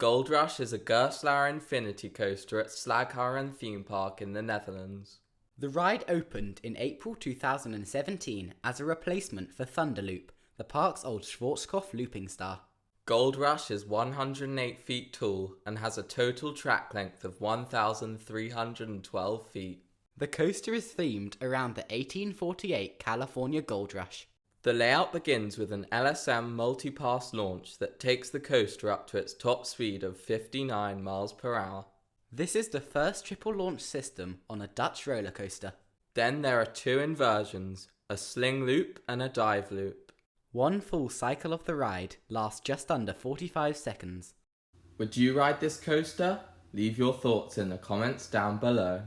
Gold Rush is a Gerstlauer infinity coaster at Slagharen Theme Park in the Netherlands. The ride opened in April 2017 as a replacement for Thunderloop, the park's old Schwarzkopf looping star. Gold Rush is 108 feet tall and has a total track length of 1,312 feet. The coaster is themed around the 1848 California Gold Rush. The layout begins with an LSM multi-pass launch that takes the coaster up to its top speed of 59 miles per hour. This is the first triple launch system on a Dutch roller coaster. Then there are two inversions, a sling loop and a dive loop. One full cycle of the ride lasts just under 45 seconds. Would you ride this coaster? Leave your thoughts in the comments down below.